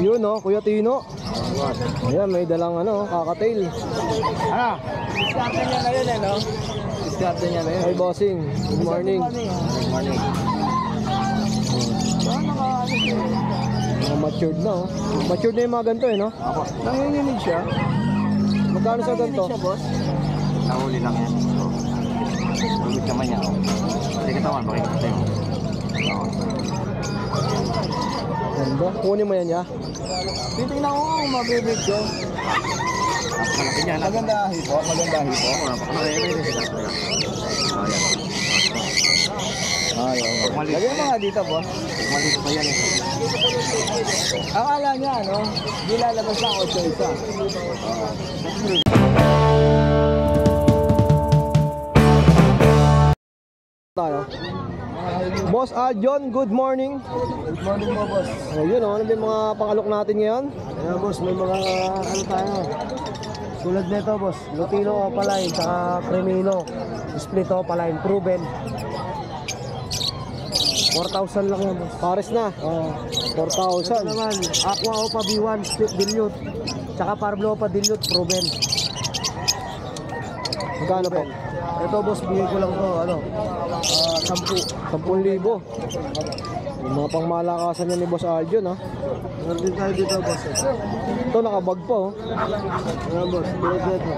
Yun no, Kuya Tino. Ayan, may dalang ano, kakatail. Ano? Diskarte niya na yun no? Diskarte niya na yun. Hey bossing, good morning. Good morning. Mga matured na oh. Matured na yung mga ganito no? Ako. Nanginginig siya. Magkano sa ganito? Siya, boss? Nahuli lang yan. Ulit naman yan. Hindi katawan, pakikita tayo. Ganda, kunin mo yan ya. Titignan ko kung mabibig ko. Malaki niya. Maganda hipo. Maganda hipo. Lagyan mo nga dito, boss. Maliit pa yan. Akala niya, ano? Di lalabas ng 8 isa. Tayo. Boss Aljon, good morning. Good morning mo, boss. Ayun oh, ano ba yung mga pangalok natin ngayon? Ayan, boss, may mga ano tayo. Tulad nito, boss. Lutino Opaline, saka Cremino. Split Opaline, proven. 4,000 lang yan, boss. Pares na. Oo. 4,000. Ito naman, Aqua Opa B1, split dilute. Tsaka Parblo Opa dilute, proven. Magkano po? Ito, boss, bigay ko lang to, ano, 10,000. 10. Yung mga pangmalakasan niya ni Boss Aljon ha. Meron din tayo dito, boss. Ito nakabag pa oh. Ayan, boss, tulad nito.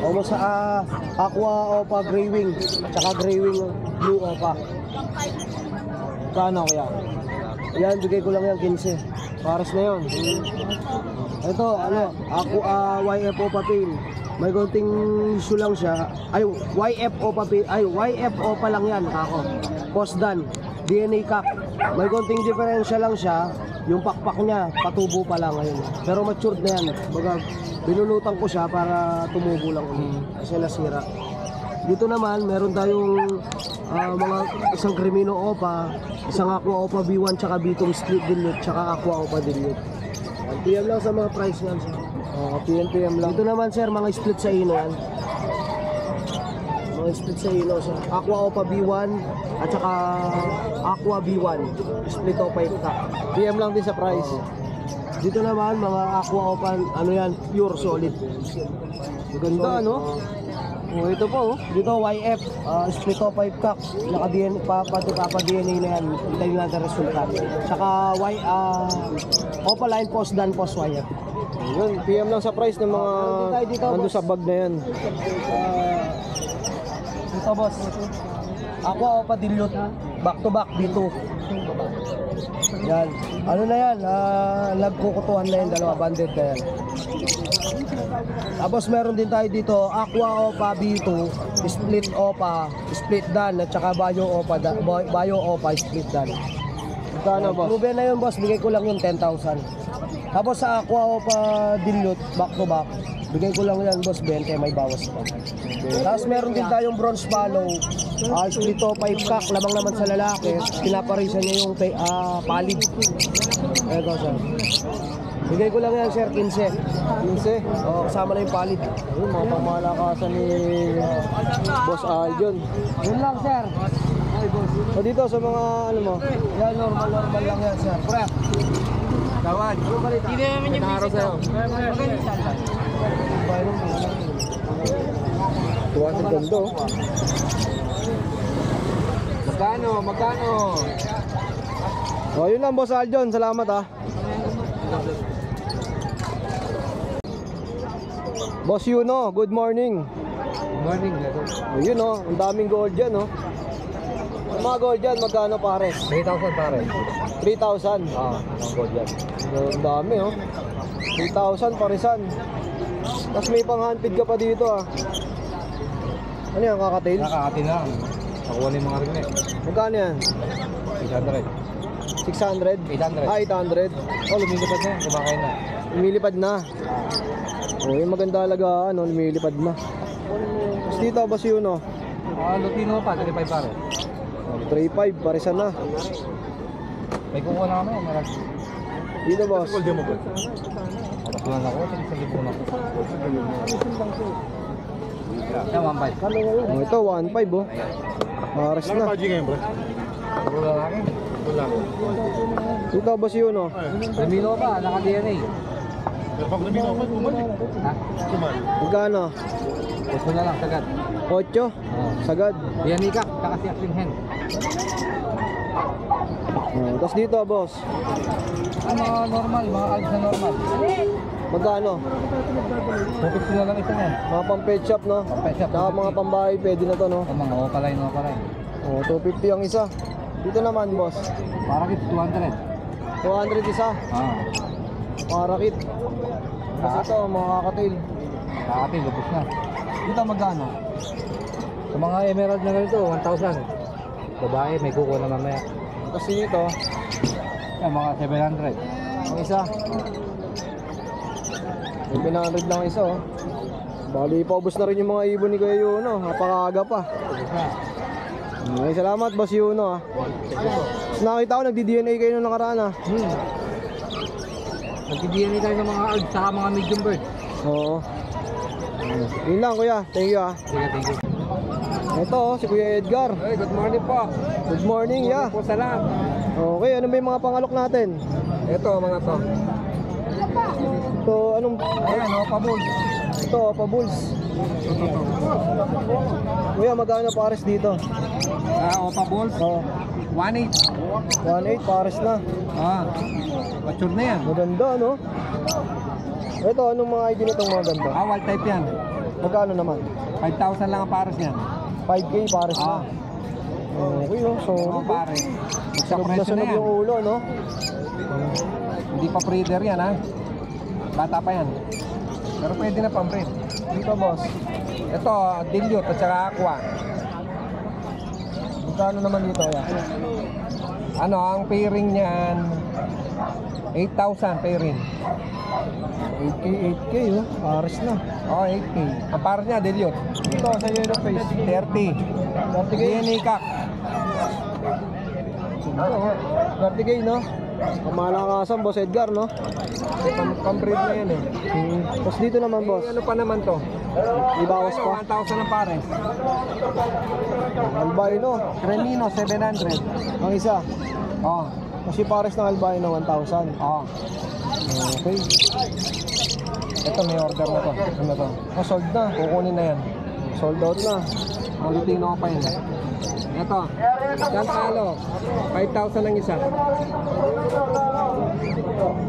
O, boss, Aqua Opa Grey Wing, tsaka Grey Wing Blue Opa. Magkano kaya? Yan, bigay ko lang yan, 15. Pares na yun. Ito, ano, YF Opa Pain. May konting issue lang siya. Ay, YF Opa Pain. Ay, YF Opa lang yan, ako. Postdan, DNA cock. May konting diferensya lang siya. Yung pakpak niya, patubo pa lang ngayon. Pero matured na yan. Baga, binulutan ko siya para tumubo lang ulit. Kasi nasira. Dito naman, meron tayong mga isang Cremino Opa, isang Aqua Opa B1, tsaka B2 split dilute, tsaka Aqua Opa dilute. PM lang sa mga price yan, sir. PM lang. Dito naman, sir, mga split sa ino yan. Mga split sa ino, sir. Aqua Opa B1 at saka Aqua B1. Split Opa ita. PM lang din sa price. Dito naman, mga Aqua Opa, ano yan, pure solid. Ganda ano? Oh, ito po oh. Dito YF, split Opa cock. Naka-DNA, pa-DNA na yan. Hintayin natin resulta. Saka Opa line post dan post YF. Yun, PM lang sa price ng mga dito, nandun boss. sa bag na yan. Dito, boss. Aqua Opa dilute, back to back B2. Yan. Ano na yan? Nagkukutuhan na yan, dalawa banded na yan. Tapos meron din tayo dito Aqua Opa B2, split Opa, split dan at saka Bayo Opa split dan. Magkano boss? Proven na yun, boss, bigay ko lang yung 10,000. Tapos sa Aqua Opa dilute back to back, bigay ko lang yan, boss, 20, may bawas pa. Tapos meron din tayong bronze follow, split Opa cock, lamang naman sa lalaki, pinaparisan niya yung palid. Ito, sir. Bigay ko lang yan, sir, 15. 15. Oo, kasama na yung palid. Ayun, mga pangmalakasan ni Boss Aljon. Yun lang, sir. Ay, boss. O dito sa mga ano mo? Yan, normal lang yan, sir. Pre. Tawad. Hindi naman yung Naro sa'yo. Tuwa sa ganda oh. Magkano? O yun lang Boss Aljon, salamat ah. Boss Yuno, good morning. Good morning, O yun oh, ang daming gold dyan oh. Ang mga gold dyan, magkano pare? 3,000 pare. 3,000. Oo, ang gold yan. Ang dami oh. 3,000 parisan. Tapos may pang handpid ka pa dito ah. Ano yan, kakatail? Nakakatin lang. Nakuha na yung mga rin eh. Magkano yan? 600. 600? 800. Ah, 800. Oh, lumilipad na yan. Kumakain na. Lumilipad na. Oh, yung maganda talaga ano, lumilipad na. Tapos dito ba si Yuno? Lutino pa, 35 pare. 3,500, parisan na. May kukuha na kami. Marag. Dito boss. Patulan ako. Sa lipunan ako. Yan, 1.5. Oh, ito 1,500 oh. Pares na. Puro lalaki. Dito boss yun oh. Namino ba? Naka-DNA. Ha? Magkano? Gusto na lang, sagad. 8? Sagad. Yan ikak, saka si Asling Hen. Tapos dito boss. Ano normal, mga alps na normal. Magkano? Tupit na lang isa yan. Mga pang pet shop no? Pet shop, Saka mga pambahay pwede na to no? Ang mga opaline. Oh, 250 ang isa. Dito naman boss. Para kit 200. 200 isa. Parakit. Kasi ito mga kakatail. Kakati, lubos na. Dito magkano? Sa mga emerald na ganito, 1,000. Babae, may kuko na mamaya. Kasi nito, Yan, mga 700. ang isa. 700 lang isa oh. Bali, paubos na rin yung mga ibon ni Kuya Yuno. Napakaaga pa. Lubos na. Okay, salamat boss Yuno ah. Tapos nakita ko nagdi-DNA kayo nung nakaraan ah. Nagdi-DNA tayo ng mga alps, saka mga medium bird. Oo. Yun lang kuya, thank you ah. Sige, thank you. Ito oh, si Kuya Edgar. Hey, good morning po. Good morning ya. Po sa lahat. Okay, ano ba yung mga pangalok natin? Ito, mga to. Ito, anong... Ayan, Opa Bull. Ito, Opa Bulls. Kuya, magkano pares dito? Opa Bulls, Oo. 1.8. 1.8 pares na. Mature na yan. Maganda no? Ito, anong mga ID nitong mga ganda? Wild type yan. Magkano naman? 5,000 lang ang pares yan. 5K pares na. Okay oh, so... Pares. Sa Sunog na presyo na sunog yan. yung ulo no? Hindi pa breeder yan ha. Bata pa yan. Pero pwede na pang breed. Dito boss. Ito, dilute at saka aqua. Magkano naman dito ya? Ano, ang pairing niyan 8,000 pairing. 8K oh, pares na. 8K. Ang pares niya, dilute. Dito sa yellow face. 30. 30K. DNA kak. 30K no? Pamalakasan boss Edgar no? Pang-breed na yan eh. Tapos dito naman boss. Ano pa naman to? Ibawas pa. 1,000 ang pares. Albino. Cremino, 700. Ang isa. Oh, Kasi pares ng albino 1,000. oh. Okay. Ito may order na to. Ano to? Sold na. Kukunin na yan. Sold out na. Malutino pa yun. Ito. Yan talo. 5,000 ang isa.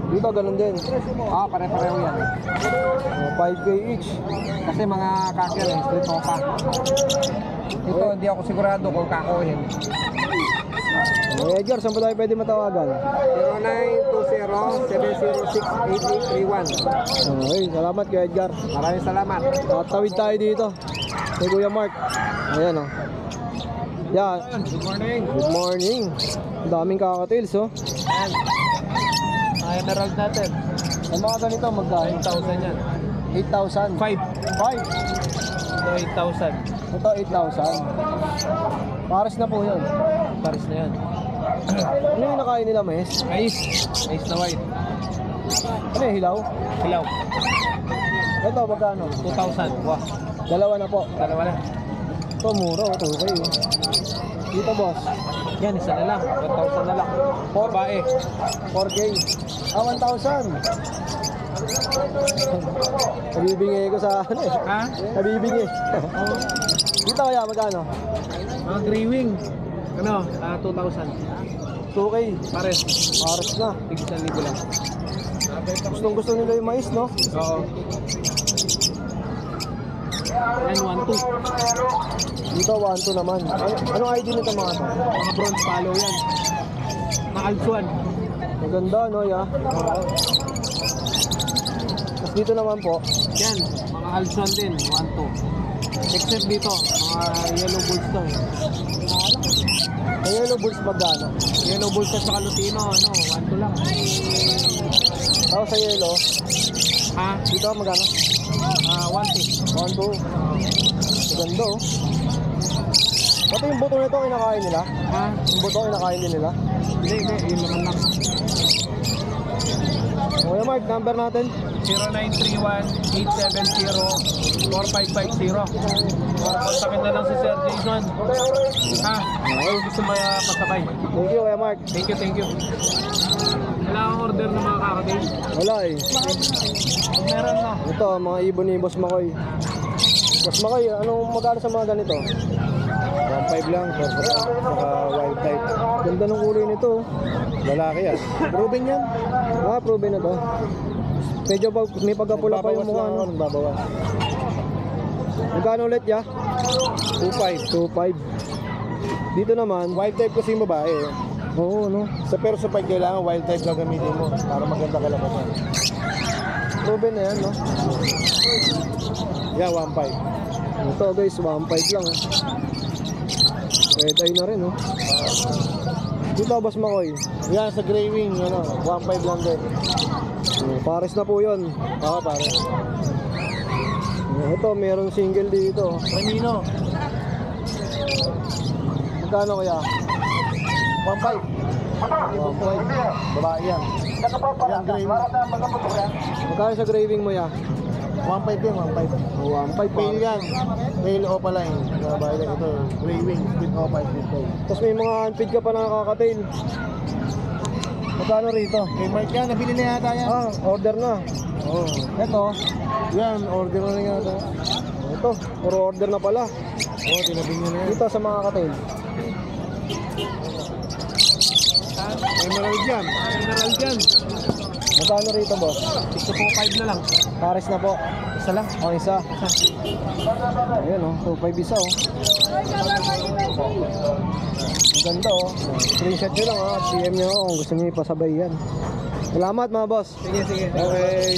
Dito ganun din. Pare-pareho yan. 5K each. Kasi mga kakil, split pa. Ito, hindi ako sigurado kung kakuhin. Edgar, saan ba tayo pwede matawagan? 0920-706-8831. Okay, salamat kay Edgar. Maraming salamat. Tawid tayo dito. Kay Kuya Mark. Ayan oh. Yan. Good morning. Good morning. Ang daming kakatails oh. Yan. Emerald natin. Ang mga ganito magkano? 8,000 yan. 8,000. 5. 5. 8,000. Ito 8,000. Pares na po yun. Paris na yan. Ano yung nakain nila, mais? Mais. Mais na white. Ano yung hilaw? Hilaw. Ito, magkano? 2,000. Wah. Dalawa na po. Dalawa na. Ito, mura. Ito, okay. Dito, boss. Yan, isa na lang. 1,000 na lang. Babae. 4K. 1,000. Nabibingay ko sa ano eh. Ha? Nabibingay. Dito kaya, magkano? Mga gray wing. Ano? 2,000. 2K. Pares. Pares na. Tigil 1,000 lang. Gustong gusto nila yung mais, no? Oo. Yan, 1,200. Dito, 1,2 naman. Anong ID nito mga to? Mga bronze follow yan. Mga Alpsuan. Maganda, no, ya? Tapos dito naman po, Yan, mga Alpsuan din. 1,200. Except dito, mga yellow bulls to. may yellow bulls magkano? Yellow bulls at saka lutino, 1,200 lang. Tapos sa yellow, Ha? dito magkano? 1,200. 1,2. Maganda, oh. Pati yung buto nito, kinakain nila? Ha? Yung buto, kinakain din nila? Hindi, yun naman lang. Kuya Mark, number natin? 0931-870-4550. Kontakin na lang si Sir Jason. Ha? Gusto mo pasabay. Thank you, Kuya Mark. Thank you. Wala akong order ng mga kakatail. Wala eh. Meron na. Ito, mga ibon ni Boss Makoy. Boss Makoy, anong magkano sa mga ganito? 1.5 lang, saka wild type. Ganda ng kulay nito. Lalaki yan. Proven yan. Ah, proven na to. Medyo may pagkapula pa yung mukha. Nagbabawas lang ako, No? nagbabawas. Magkano ulit ya? 2.5. 2.5. Dito naman, Wild type kasi yung babae. oo, no? Pero sa pag kailangan wild type gagamitin mo para maganda kalabasan. Proven na yan, no? Yan, 1.5. Ito guys, 1.5 lang. Red eye na rin, no? Dito, Boss Makoy. Yan, sa gray wing, 1.5 lang din. Pares na po yun. Oo, pare. Ito, meron single dito. Ramino, Magkano kaya? 1.5. 1.5. Babae yan. Yan, gray wing. Magkano sa graving mo ya? 1.5 din, 1.5. 1.5 Pale yan. Pale opaline. Babae lang ito. Gray wing, split opaline, split pale. Tapos may mga unfeed ka pa na kakatail. Magkano rito? Kay Mark yan, nabili na yata yan. Ah, order na. Oo. Ito, Yan, order na rin yata. ito, puro order na pala. Oo, tinabing nyo na yan. Dito sa mga kakatail. Emerald yan. General dyan. Magkano rito, boss? 6.5 na lang. Pares na po. Isa lang. O, isa. Ayan, oh. 2.5 isa, oh. Ang ganda, oh. Screenshot nyo lang, ha. PM nyo, kung gusto nyo ipasabay yan. Salamat, mga boss. Sige, sige. Okay.